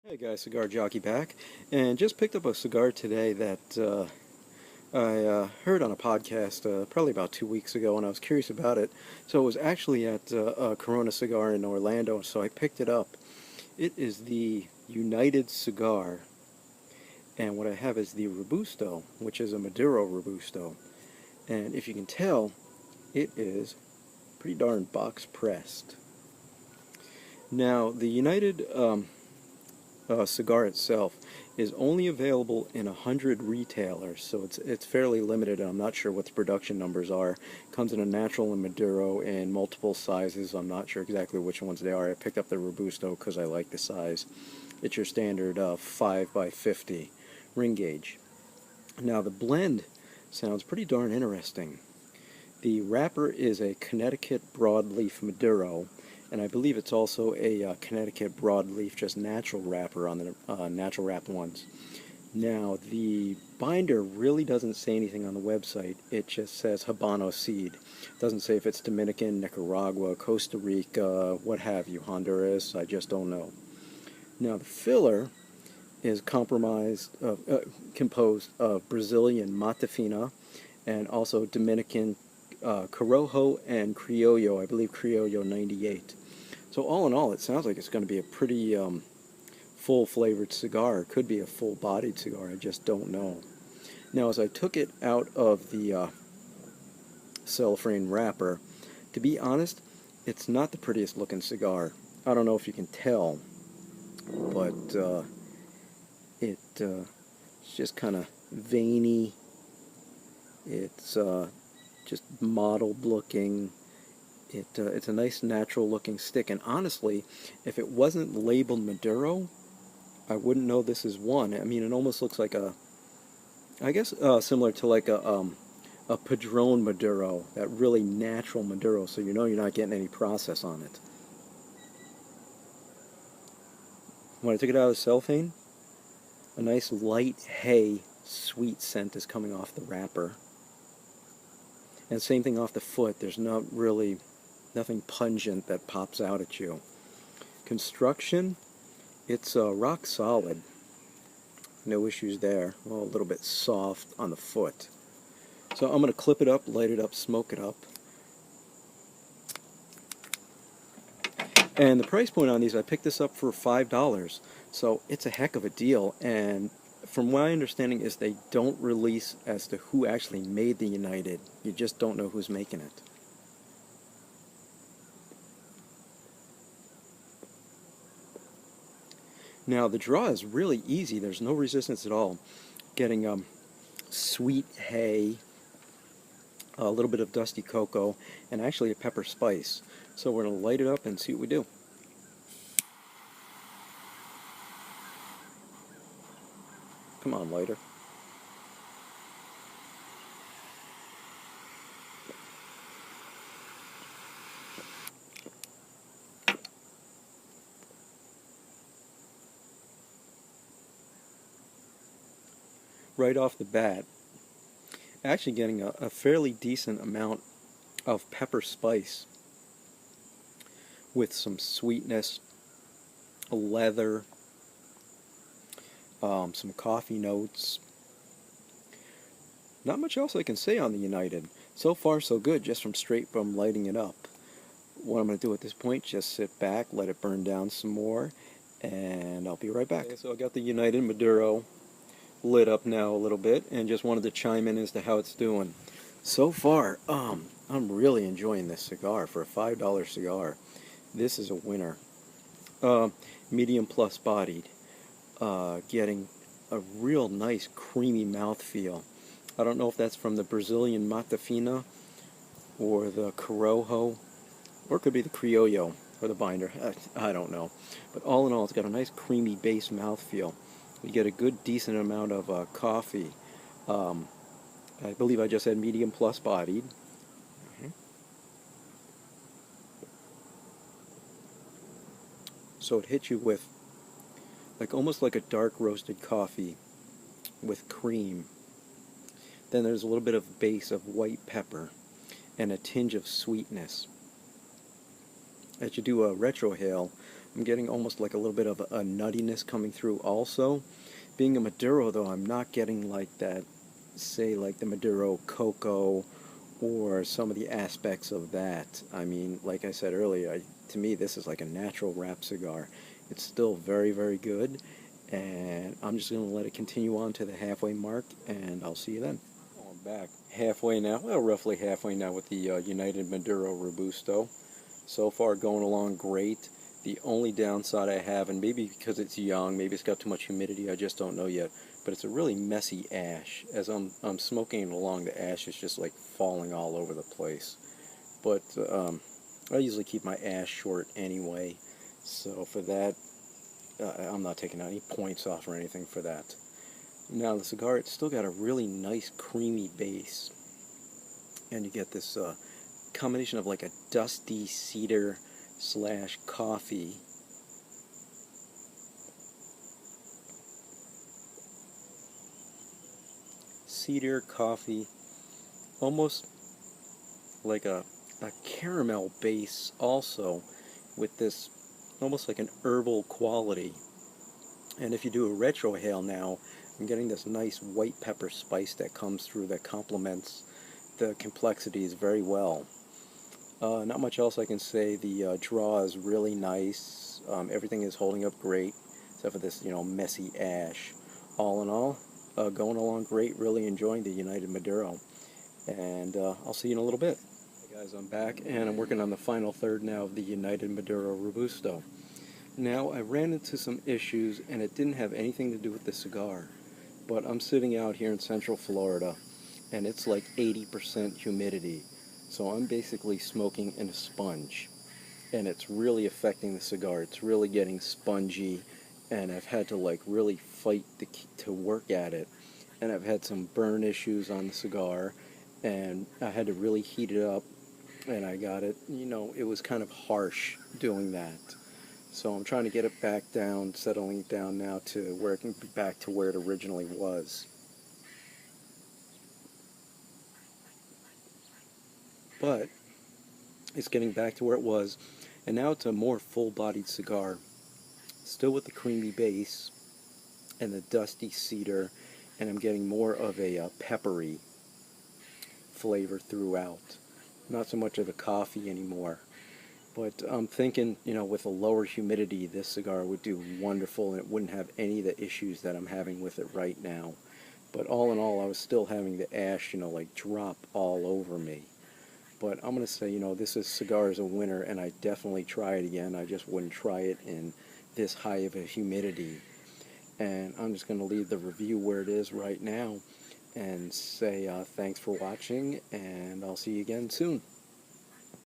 Hey guys, Cigar Jockey back, and just picked up a cigar today that I heard on a podcast probably about 2 weeks ago, and I was curious about it. So it was actually at Corona Cigar in Orlando, so I picked it up. It is the United Cigar, and what I have is the Robusto, which is a Maduro Robusto. And if you can tell, it is pretty darn box pressed. Now, the United cigar itself is only available in 100 retailers, so it's fairly limited, and I'm not sure what the production numbers are. It comes in a natural and Maduro in multiple sizes. I'm not sure exactly which ones they are. I picked up the Robusto because I like the size. It's your standard 5 by 50 ring gauge. Now the blend sounds pretty darn interesting. The wrapper is a Connecticut broadleaf Maduro, and I believe it's also a Connecticut broadleaf, just natural wrapper on the natural wrapped ones. Now, the binder really doesn't say anything on the website. It just says Habano seed. It doesn't say if it's Dominican, Nicaragua, Costa Rica, what have you, Honduras. I just don't know. Now, the filler is composed of Brazilian Matafina and also Dominican Corojo and Criollo, I believe Criollo 98. So all in all, it sounds like it's going to be a pretty full-flavored cigar. It could be a full-bodied cigar, I just don't know. Now, as I took it out of the cellophane wrapper, to be honest, it's not the prettiest looking cigar. I don't know if you can tell, but it's just kind of veiny. It's just mottled looking. It's a nice natural looking stick, and honestly, if it wasn't labeled Maduro, I wouldn't know this is one. I mean, it almost looks like I guess similar to like a Padron Maduro, that really natural Maduro, so you know you're not getting any process on it. When I took it out of the cellophane, a nice light hay sweet scent is coming off the wrapper. And same thing off the foot. There's not really nothing pungent that pops out at you. Construction, it's rock solid. No issues there. Well, a little bit soft on the foot. So I'm going to clip it up, light it up, smoke it up. And the price point on these, I picked this up for $5. So it's a heck of a deal. And from my understanding is they don't release as to who actually made the United. You just don't know who's making it. Now the draw is really easy. There's no resistance at all. Getting sweet hay, a little bit of dusty cocoa, and actually a pepper spice. So we're going to light it up and see what we do. Come on, lighter. Right off the bat, actually getting a fairly decent amount of pepper spice with some sweetness, leather, some coffee notes. Not much else I can say on the United. So far so good, just from lighting it up. What I'm going to do at this point, just sit back, let it burn down some more, and I'll be right back. Okay, so I got the United Maduro lit up now a little bit, and just wanted to chime in as to how it's doing. So far, I'm really enjoying this cigar. For a $5 cigar, this is a winner. Medium plus bodied, getting a real nice creamy mouthfeel. I don't know if that's from the Brazilian Matafina or the Corojo, or it could be the Criollo or the binder. I don't know. But all in all, it's got a nice creamy base mouthfeel. You get a good, decent amount of coffee. I believe I just said medium plus bodied. So it hits you with almost like a dark roasted coffee with cream. Then there's a little bit of base of white pepper and a tinge of sweetness. As you do a retrohale, I'm getting almost like a little bit of a nuttiness coming through also. Being a Maduro, though, I'm not getting like that, say, like the Maduro cocoa or some of the aspects of that. I mean, like I said earlier, to me, this is like a natural wrap cigar. It's still very, very good, and I'm just going to let it continue on to the halfway mark, and I'll see you then. Oh, I'm back halfway now, well, roughly halfway now with the United Maduro Robusto. So far, going along great. The only downside I have, and maybe because it's young, maybe it's got too much humidity, I just don't know yet, but it's a really messy ash. As I'm smoking it along, the ash is just like falling all over the place. But I usually keep my ash short anyway, so for that, I'm not taking any points off or anything for that. Now the cigar, it's still got a really nice creamy base, and you get this combination of like a dusty cedar slash coffee, almost like a caramel base also, with this almost like an herbal quality. And if you do a retrohale now, I'm getting this nice white pepper spice that comes through that complements the complexities very well. Not much else I can say. The draw is really nice. Everything is holding up great, except for this, messy ash. All in all, going along great. Really enjoying the United Maduro. And I'll see you in a little bit. Hey guys, I'm back, and I'm working on the final third now of the United Maduro Robusto. Now, I ran into some issues, and it didn't have anything to do with the cigar. But I'm sitting out here in Central Florida, and it's like 80% humidity. So I'm basically smoking in a sponge, and it's really affecting the cigar. It's really getting spongy, and I've had to like really fight to work at it. And I've had some burn issues on the cigar, and I had to really heat it up, and I got it, it was kind of harsh doing that. So I'm trying to get it back down, settling it down now to where it can be back to where it originally was. But it's getting back to where it was, and now it's a more full-bodied cigar, still with the creamy base and the dusty cedar, and I'm getting more of a peppery flavor throughout. Not so much of the coffee anymore. But I'm thinking, with a lower humidity, this cigar would do wonderful, and it wouldn't have any of the issues that I'm having with it right now. But all in all, I was still having the ash, like drop all over me. But I'm going to say, this cigar is a winner, and I definitely try it again. I just wouldn't try it in this high of a humidity. And I'm just going to leave the review where it is right now and say thanks for watching, and I'll see you again soon.